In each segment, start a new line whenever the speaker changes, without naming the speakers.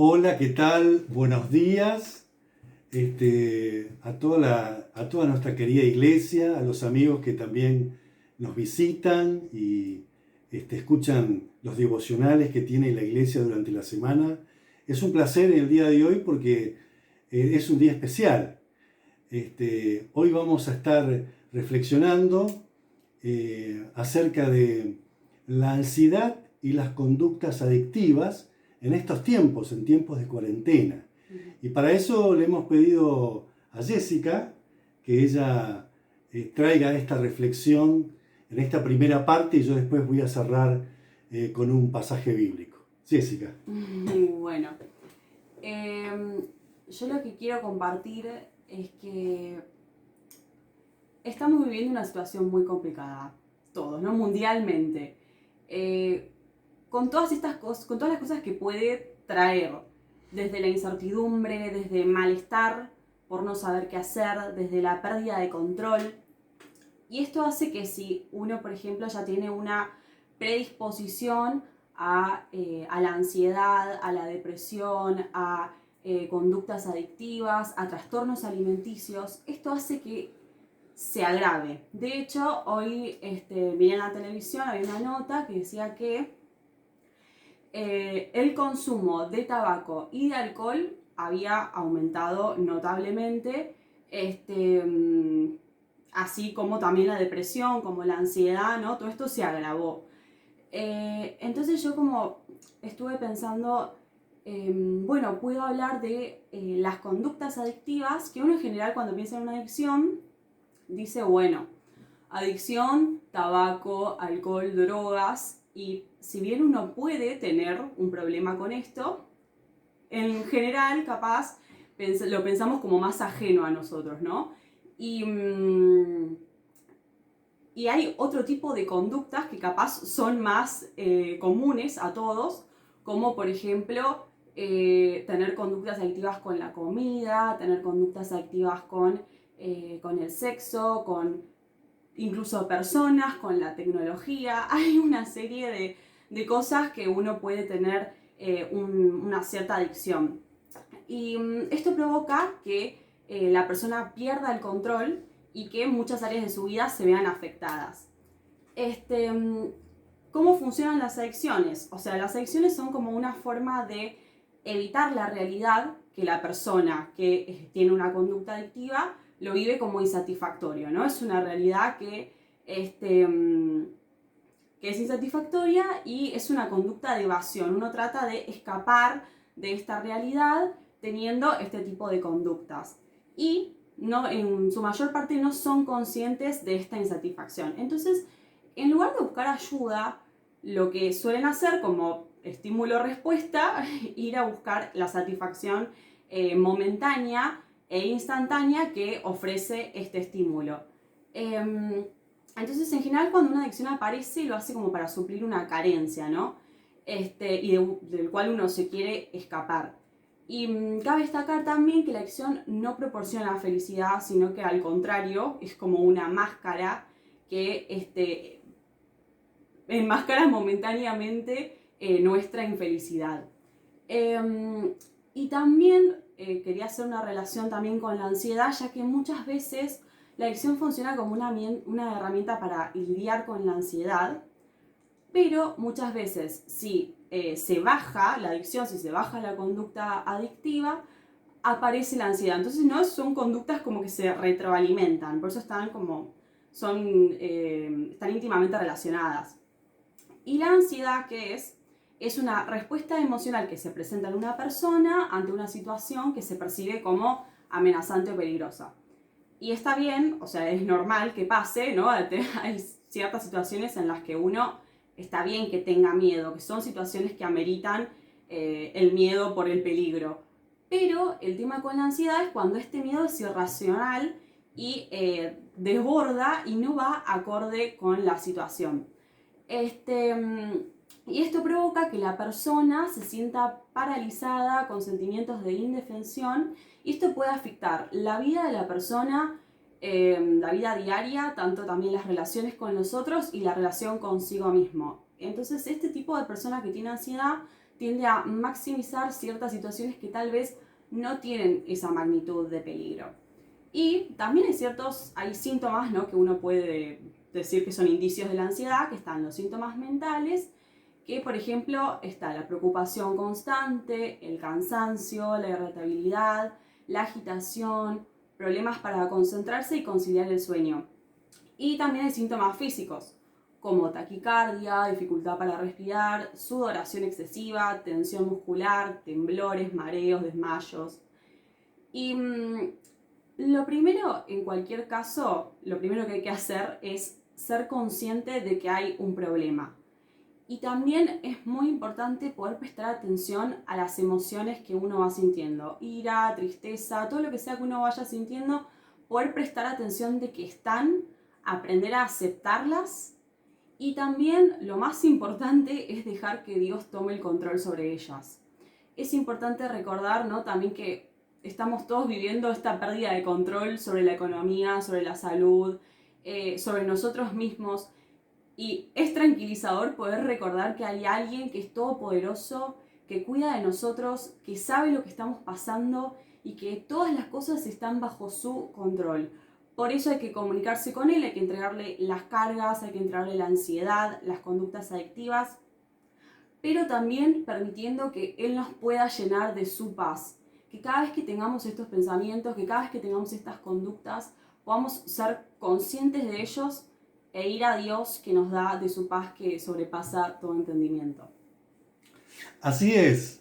Hola, ¿qué tal? Buenos días a toda nuestra querida iglesia, a los amigos que también nos visitan y escuchan los devocionales que tiene la iglesia durante la semana. Es un placer el día de hoy porque es un día especial. Hoy vamos a estar reflexionando acerca de la ansiedad y las conductas adictivas en estos tiempos, en tiempos de cuarentena. Y para eso le hemos pedido a Jessica que ella traiga esta reflexión en esta primera parte y yo después voy a cerrar con un pasaje bíblico. Jessica.
Bueno, yo lo que quiero compartir es que estamos viviendo una situación muy complicada, todos, ¿no? Mundialmente. Con todas estas cosas, con todas las cosas que puede traer, desde la incertidumbre, desde malestar por no saber qué hacer, desde la pérdida de control. Y esto hace que si uno, por ejemplo, ya tiene una predisposición a la ansiedad, a la depresión, a conductas adictivas, a trastornos alimenticios, esto hace que se agrave. De hecho, hoy vi en la televisión, había una nota que decía que el consumo de tabaco y de alcohol había aumentado notablemente, así como también la depresión, como la ansiedad, ¿no? Todo esto se agravó. Entonces yo como estuve pensando, bueno, puedo hablar de las conductas adictivas, que uno en general cuando piensa en una adicción, dice, bueno, adicción, tabaco, alcohol, drogas, y si bien uno puede tener un problema con esto, en general capaz lo pensamos como más ajeno a nosotros, ¿no? Y, y hay otro tipo de conductas que capaz son más comunes a todos, como por ejemplo tener conductas adictivas con la comida, tener conductas adictivas con el sexo, con incluso personas, con la tecnología. Hay una serie de cosas que uno puede tener una cierta adicción. Y esto provoca que la persona pierda el control y que muchas áreas de su vida se vean afectadas. Este, ¿Cómo funcionan las adicciones? O sea, las adicciones son como una forma de evitar la realidad que la persona que tiene una conducta adictiva lo vive como insatisfactorio, ¿no? Es una realidad que es insatisfactoria y es una conducta de evasión. Uno trata de escapar de esta realidad teniendo este tipo de conductas. Y no, en su mayor parte no son conscientes de esta insatisfacción. Entonces, en lugar de buscar ayuda, lo que suelen hacer como estímulo-respuesta, ir a buscar la satisfacción momentánea e instantánea que ofrece este estímulo. Entonces, en general, cuando una adicción aparece, lo hace como para suplir una carencia, ¿no? Del cual uno se quiere escapar. Y cabe destacar también que la adicción no proporciona felicidad, sino que al contrario, es como una máscara que enmascara momentáneamente nuestra infelicidad. Y también quería hacer una relación también con la ansiedad, ya que muchas veces la adicción funciona como una herramienta para lidiar con la ansiedad, pero muchas veces si se baja la adicción, si se baja la conducta adictiva, aparece la ansiedad. Entonces no son conductas como que se retroalimentan, por eso están íntimamente relacionadas. Y la ansiedad, ¿qué es? Es una respuesta emocional que se presenta en una persona ante una situación que se percibe como amenazante o peligrosa. Y está bien, o sea, es normal que pase, ¿no? Hay ciertas situaciones en las que uno está bien que tenga miedo, que son situaciones que ameritan el miedo por el peligro. Pero el tema con la ansiedad es cuando este miedo es irracional y desborda y no va acorde con la situación. Y esto provoca que la persona se sienta paralizada con sentimientos de indefensión y esto puede afectar la vida de la persona, la vida diaria, tanto también las relaciones con los otros y la relación consigo mismo. Entonces este tipo de persona que tiene ansiedad tiende a maximizar ciertas situaciones que tal vez no tienen esa magnitud de peligro. Y también hay síntomas, ¿no?, que uno puede decir que son indicios de la ansiedad, que están los síntomas mentales, que por ejemplo está la preocupación constante, el cansancio, la irritabilidad, la agitación, problemas para concentrarse y conciliar el sueño. Y también hay síntomas físicos, como taquicardia, dificultad para respirar, sudoración excesiva, tensión muscular, temblores, mareos, desmayos. Y lo primero, en cualquier caso, lo primero que hay que hacer es ser consciente de que hay un problema. Y también es muy importante poder prestar atención a las emociones que uno va sintiendo. Ira, tristeza, todo lo que sea que uno vaya sintiendo, poder prestar atención de que están, aprender a aceptarlas. Y también lo más importante es dejar que Dios tome el control sobre ellas. Es importante recordar, ¿no?, también que estamos todos viviendo esta pérdida de control sobre la economía, sobre la salud, sobre nosotros mismos. Y es tranquilizador poder recordar que hay alguien que es todopoderoso, que cuida de nosotros, que sabe lo que estamos pasando y que todas las cosas están bajo su control. Por eso hay que comunicarse con él, hay que entregarle las cargas, hay que entregarle la ansiedad, las conductas adictivas, pero también permitiendo que él nos pueda llenar de su paz. Que cada vez que tengamos estos pensamientos, que cada vez que tengamos estas conductas, podamos ser conscientes de ellos e ir a Dios, que nos da de su paz que sobrepasa todo entendimiento.
Así es.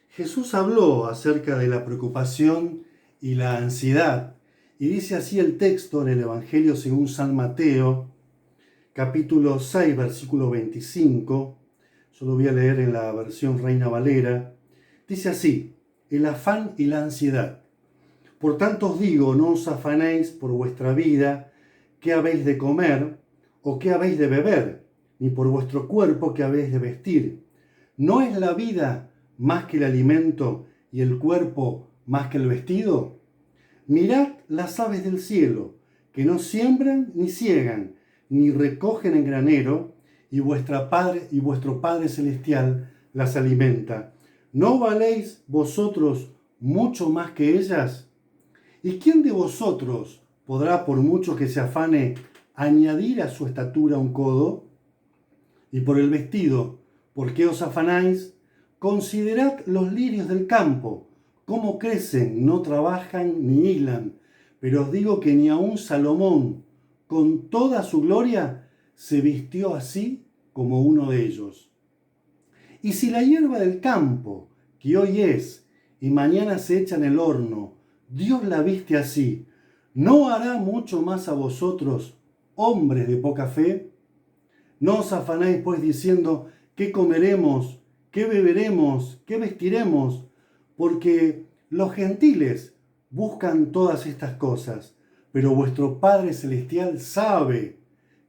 Jesús habló acerca de la preocupación y la ansiedad, y dice así el texto en el Evangelio según San Mateo, capítulo 6, versículo 25. Yo lo voy a leer en la versión Reina Valera. Dice así: el afán y la ansiedad. Por tanto os digo, no os afanéis por vuestra vida, qué habéis de comer o qué habéis de beber, ni por vuestro cuerpo qué habéis de vestir. ¿No es la vida más que el alimento y el cuerpo más que el vestido? Mirad las aves del cielo, que no siembran ni ciegan, ni recogen en granero, y vuestro Padre Celestial las alimenta. ¿No valéis vosotros mucho más que ellas? ¿Y quién de vosotros podrá, por mucho que se afane, añadir a su estatura un codo? Y por el vestido, ¿por qué os afanáis? Considerad los lirios del campo, cómo crecen, no trabajan ni hilan. Pero os digo que ni aun Salomón, con toda su gloria, se vistió así como uno de ellos. Y si la hierba del campo, que hoy es y mañana se echa en el horno, Dios la viste así, ¿no hará mucho más a vosotros, hombres de poca fe? No os afanéis pues diciendo, ¿qué comeremos? ¿Qué beberemos? ¿Qué vestiremos? Porque los gentiles buscan todas estas cosas, pero vuestro Padre Celestial sabe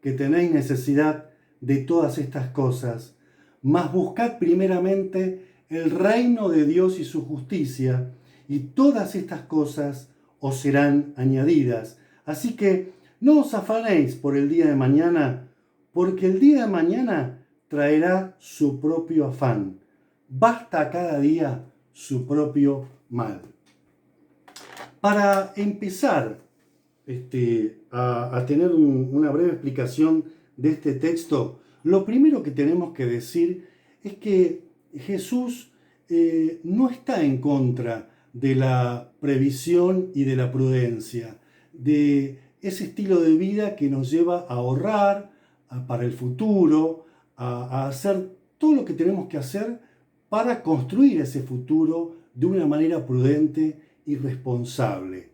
que tenéis necesidad de todas estas cosas. Mas buscad primeramente el reino de Dios y su justicia, y todas estas cosas os serán añadidas. Así que no os afanéis por el día de mañana, porque el día de mañana traerá su propio afán. Basta cada día su propio mal. Para empezar a tener una breve explicación de este texto, lo primero que tenemos que decir es que Jesús no está en contra de la previsión y de la prudencia, de ese estilo de vida que nos lleva a ahorrar para el futuro, a hacer todo lo que tenemos que hacer para construir ese futuro de una manera prudente y responsable.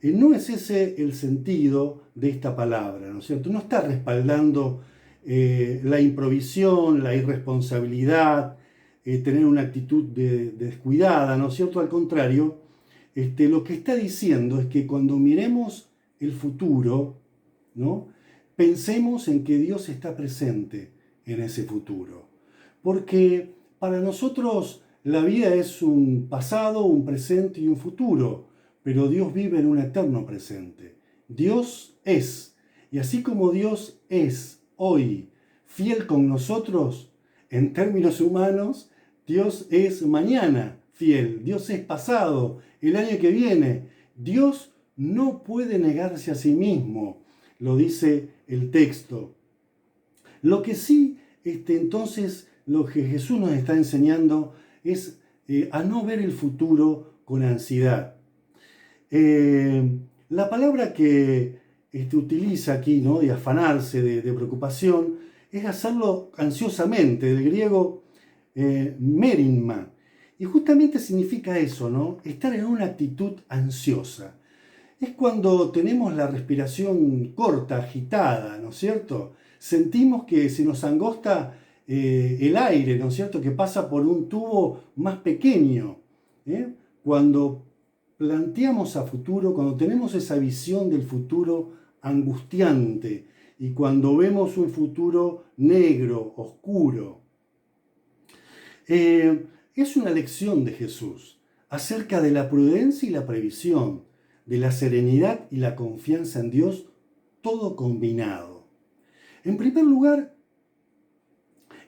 No es ese el sentido de esta palabra, ¿no es cierto? No está respaldando la improvisión, la irresponsabilidad, tener una actitud descuidada, ¿no es cierto? Al contrario, lo que está diciendo es que cuando miremos el futuro, ¿no?, pensemos en que Dios está presente en ese futuro. Porque para nosotros la vida es un pasado, un presente y un futuro, pero Dios vive en un eterno presente. Dios es, y así como Dios es hoy fiel con nosotros, en términos humanos, Dios es mañana fiel, Dios es pasado, el año que viene. Dios no puede negarse a sí mismo, lo dice el texto. Lo que sí, entonces, lo que Jesús nos está enseñando es a no ver el futuro con ansiedad. La palabra que utiliza aquí, ¿no?, de afanarse, de preocupación, es hacerlo ansiosamente, del griego merinma. Y justamente significa eso, ¿no? Estar en una actitud ansiosa. Es cuando tenemos la respiración corta, agitada, ¿no es cierto? Sentimos que se nos angosta el aire, ¿no es cierto?, que pasa por un tubo más pequeño. Cuando planteamos a futuro, cuando tenemos esa visión del futuro angustiante y cuando vemos un futuro negro, oscuro. Es una lección de Jesús acerca de la prudencia y la previsión, de la serenidad y la confianza en Dios, todo combinado. En primer lugar,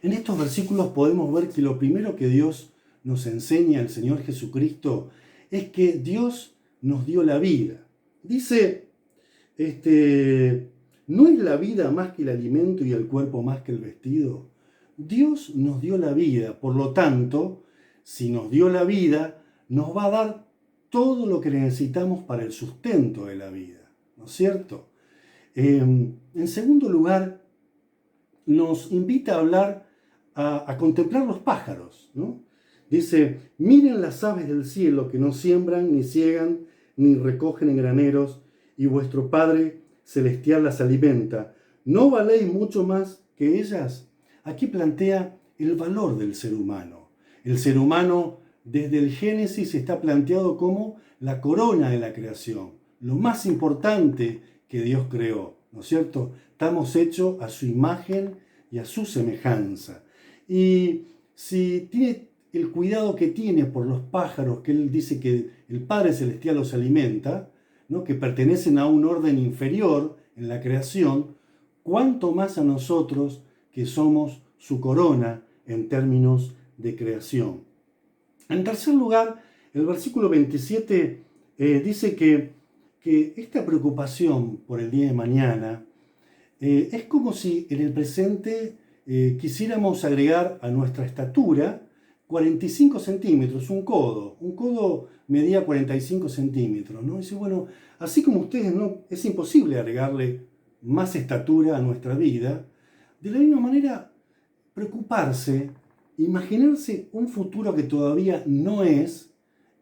en estos versículos podemos ver que lo primero que Dios nos enseña, el Señor Jesucristo, es que Dios nos dio la vida. Dice, ¿no es la vida más que el alimento y el cuerpo más que el vestido? Dios nos dio la vida, por lo tanto, si nos dio la vida, nos va a dar todo lo que necesitamos para el sustento de la vida, ¿no es cierto? En segundo lugar, nos invita a hablar, a contemplar los pájaros, ¿no? Dice, miren las aves del cielo que no siembran, ni ciegan, ni recogen en graneros, y vuestro Padre Celestial las alimenta. ¿No valéis mucho más que ellas? Aquí plantea el valor del ser humano. El ser humano, desde el Génesis, está planteado como la corona de la creación, lo más importante que Dios creó, ¿no es cierto? Estamos hechos a su imagen y a su semejanza. Y si tiene el cuidado que tiene por los pájaros, que él dice que el Padre Celestial los alimenta, ¿no?, que pertenecen a un orden inferior en la creación, cuánto más a nosotros que somos su corona en términos de creación. En tercer lugar, el versículo 27 dice que esta preocupación por el día de mañana es como si en el presente quisiéramos agregar a nuestra estatura 45 centímetros, un codo medía 45 centímetros, ¿no? Dice, bueno, así como ustedes, no, es imposible agregarle más estatura a nuestra vida, de la misma manera, preocuparse, imaginarse un futuro que todavía no es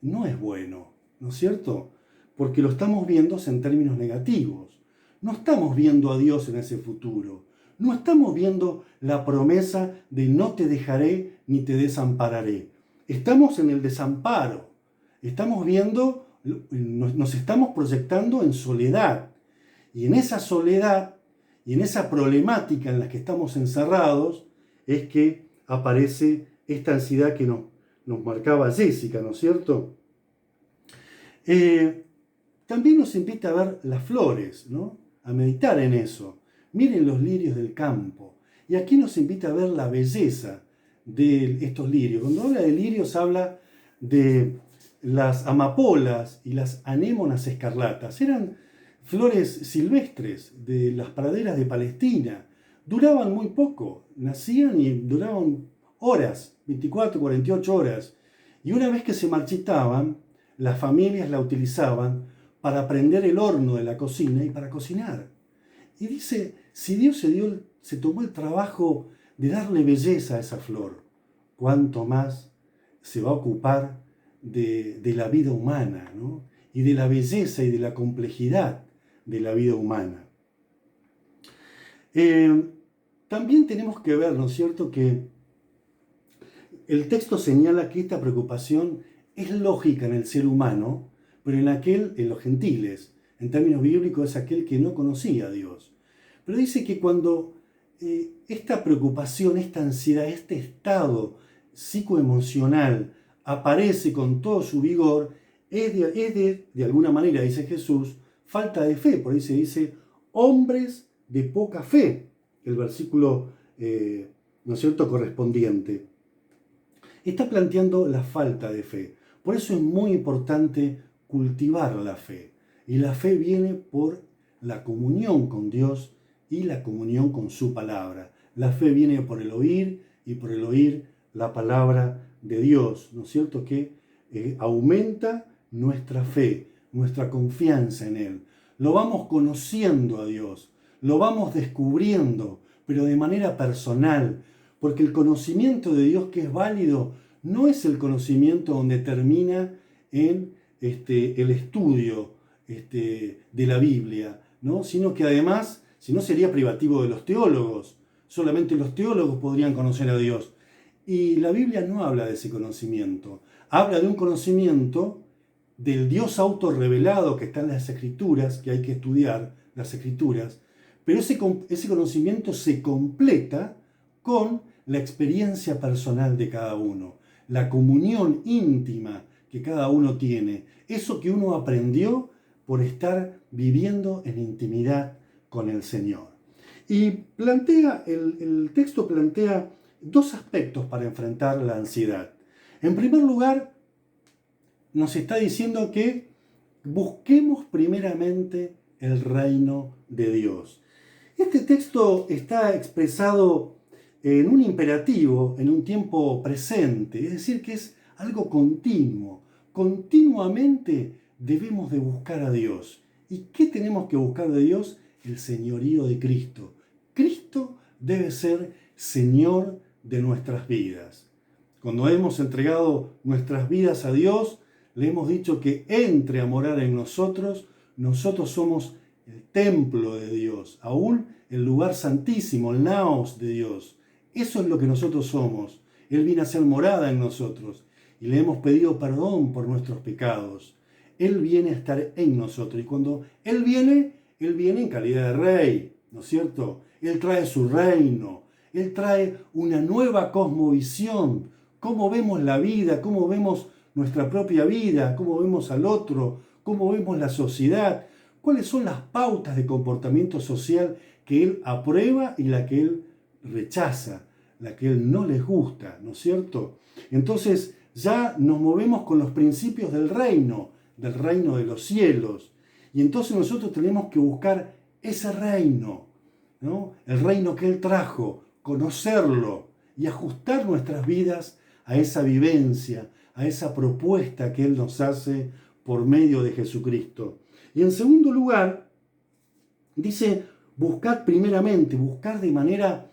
bueno, ¿no es cierto? Porque lo estamos viendo en términos negativos. No estamos viendo a Dios en ese futuro. No estamos viendo la promesa de no te dejaré ni te desampararé. Estamos en el desamparo. Estamos viendo, nos estamos proyectando en soledad. Y en esa soledad y en esa problemática en la que estamos encerrados es que aparece esta ansiedad que nos marcaba Jessica, ¿no es cierto? También nos invita a ver las flores, ¿no?, a meditar en eso. Miren los lirios del campo. Y aquí nos invita a ver la belleza de estos lirios. Cuando habla de lirios habla de las amapolas y las anémonas escarlatas. Eran flores silvestres de las praderas de Palestina. Duraban muy poco, nacían y duraban horas, 24, 48 horas. Y una vez que se marchitaban, las familias la utilizaban para prender el horno de la cocina y para cocinar. Y dice, si Dios se tomó el trabajo de darle belleza a esa flor, ¿cuánto más se va a ocupar de la vida humana, ¿no?, y de la belleza y de la complejidad de la vida humana? También tenemos que ver, ¿no es cierto?, que el texto señala que esta preocupación es lógica en el ser humano, pero en los gentiles, en términos bíblicos, es aquel que no conocía a Dios. Pero dice que cuando esta preocupación, esta ansiedad, este estado psicoemocional aparece con todo su vigor, es de alguna manera, dice Jesús, falta de fe. Por ahí se dice, hombres de poca fe, el versículo ¿no es cierto?, correspondiente. Está planteando la falta de fe. Por eso es muy importante cultivar la fe. Y la fe viene por la comunión con Dios y la comunión con su palabra. La fe viene por el oír y por el oír la palabra de Dios, ¿no es cierto?, que aumenta nuestra fe, nuestra confianza en Él. Lo vamos conociendo a Dios, lo vamos descubriendo, pero de manera personal, porque el conocimiento de Dios que es válido no es el conocimiento donde termina en el estudio de la Biblia, ¿no?, sino que además, si no, sería privativo de los teólogos. Solamente los teólogos podrían conocer a Dios. Y la Biblia no habla de ese conocimiento. Habla de un conocimiento del Dios autorrevelado que está en las Escrituras, que hay que estudiar las Escrituras, pero ese conocimiento se completa con la experiencia personal de cada uno, la comunión íntima que cada uno tiene, eso que uno aprendió por estar viviendo en intimidad con el Señor. Y el texto plantea dos aspectos para enfrentar la ansiedad. En primer lugar, nos está diciendo que busquemos primeramente el reino de Dios. Este texto está expresado en un imperativo, en un tiempo presente, es decir, que es algo continuo. Continuamente debemos de buscar a Dios. ¿Y qué tenemos que buscar de Dios? El señorío de Cristo. Cristo debe ser Señor de nuestras vidas. Cuando hemos entregado nuestras vidas a Dios, le hemos dicho que entre a morar en nosotros. Nosotros somos el templo de Dios, aún el lugar santísimo, el naos de Dios. Eso es lo que nosotros somos. Él viene a ser morada en nosotros y le hemos pedido perdón por nuestros pecados. Él viene a estar en nosotros y cuando Él viene en calidad de rey, ¿no es cierto? Él trae su reino, Él trae una nueva cosmovisión, cómo vemos la vida, cómo vemos nuestra propia vida, cómo vemos al otro, cómo vemos la sociedad, cuáles son las pautas de comportamiento social que Él aprueba y la que Él rechaza, la que Él no les gusta, ¿no es cierto? Entonces ya nos movemos con los principios del reino de los cielos. Y entonces nosotros tenemos que buscar ese reino, ¿no?, el reino que Él trajo, conocerlo y ajustar nuestras vidas a esa vivencia, a esa propuesta que Él nos hace por medio de Jesucristo. Y en segundo lugar, dice, buscar primeramente, buscar de manera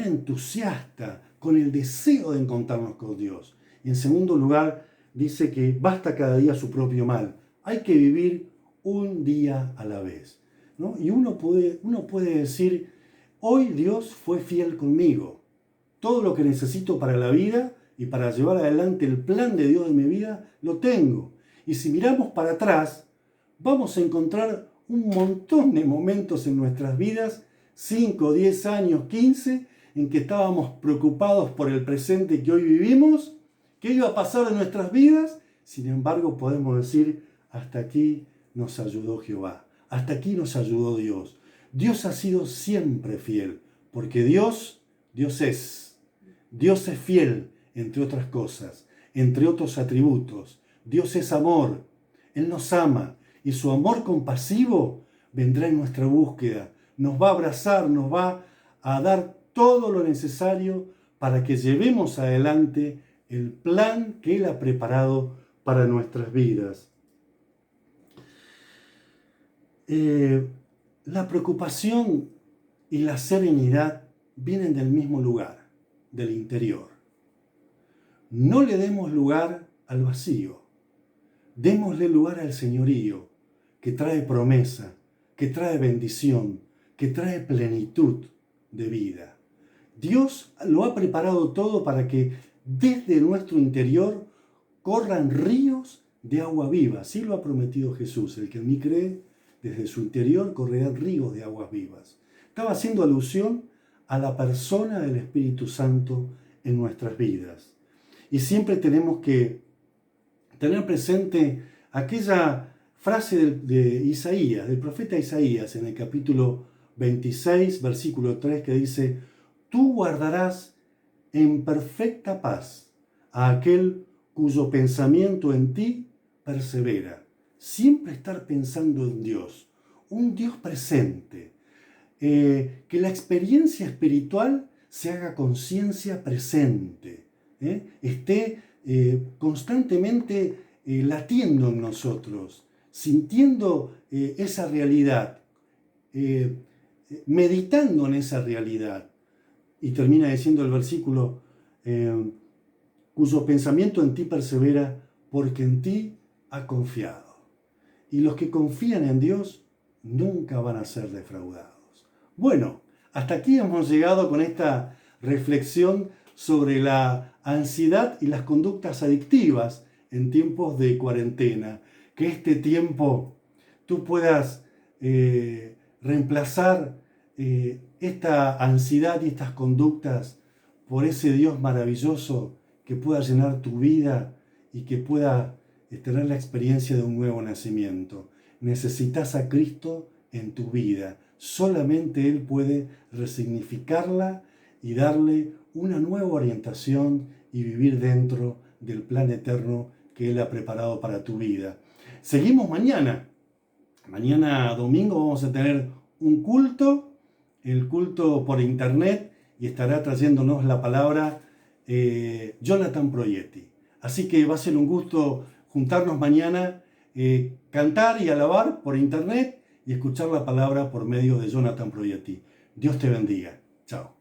entusiasta, con el deseo de encontrarnos con Dios. Y en segundo lugar, dice que basta cada día su propio mal. Hay que vivir un día a la vez, ¿no? Y uno puede decir, hoy Dios fue fiel conmigo. Todo lo que necesito para la vida y para llevar adelante el plan de Dios de mi vida, lo tengo. Y si miramos para atrás, vamos a encontrar un montón de momentos en nuestras vidas, 5, 10 años, 15, en que estábamos preocupados por el presente que hoy vivimos, qué iba a pasar en nuestras vidas. Sin embargo, podemos decir, hasta aquí nos ayudó Jehová, hasta aquí nos ayudó Dios. Dios ha sido siempre fiel, porque Dios es fiel, entre otras cosas, entre otros atributos. Dios es amor, Él nos ama, y su amor compasivo vendrá en nuestra búsqueda, nos va a abrazar, nos va a dar todo lo necesario para que llevemos adelante el plan que Él ha preparado para nuestras vidas. La preocupación y la serenidad vienen del mismo lugar, del interior. No le demos lugar al vacío, démosle lugar al señorío, que trae promesa, que trae bendición, que trae plenitud de vida. Dios lo ha preparado todo para que desde nuestro interior corran ríos de agua viva. Así lo ha prometido Jesús. El que en mí cree, desde su interior correrán ríos de aguas vivas. Estaba haciendo alusión a la persona del Espíritu Santo en nuestras vidas. Y siempre tenemos que tener presente aquella frase de Isaías, del profeta Isaías, en el capítulo 26, versículo 3, que dice: tú guardarás en perfecta paz a aquel cuyo pensamiento en ti persevera. Siempre estar pensando en Dios, un Dios presente. Que la experiencia espiritual se haga conciencia presente, esté constantemente latiendo en nosotros, sintiendo esa realidad, meditando en esa realidad. Y termina diciendo el versículo, cuyo pensamiento en ti persevera, porque en ti ha confiado. Y los que confían en Dios nunca van a ser defraudados. Bueno, hasta aquí hemos llegado con esta reflexión sobre la ansiedad y las conductas adictivas en tiempos de cuarentena. Que este tiempo tú puedas reemplazar esta ansiedad y estas conductas por ese Dios maravilloso que pueda llenar tu vida y que pueda tener la experiencia de un nuevo nacimiento. Necesitas a Cristo en tu vida. Solamente Él puede resignificarla y darle una nueva orientación y vivir dentro del plan eterno que Él ha preparado para tu vida. Seguimos mañana. Mañana domingo vamos a tener un culto, el culto por internet, y estará trayéndonos la palabra Jonathan Proietti. Así que va a ser un gusto juntarnos mañana, cantar y alabar por internet y escuchar la palabra por medio de Jonathan Proietti. Dios te bendiga. Chao.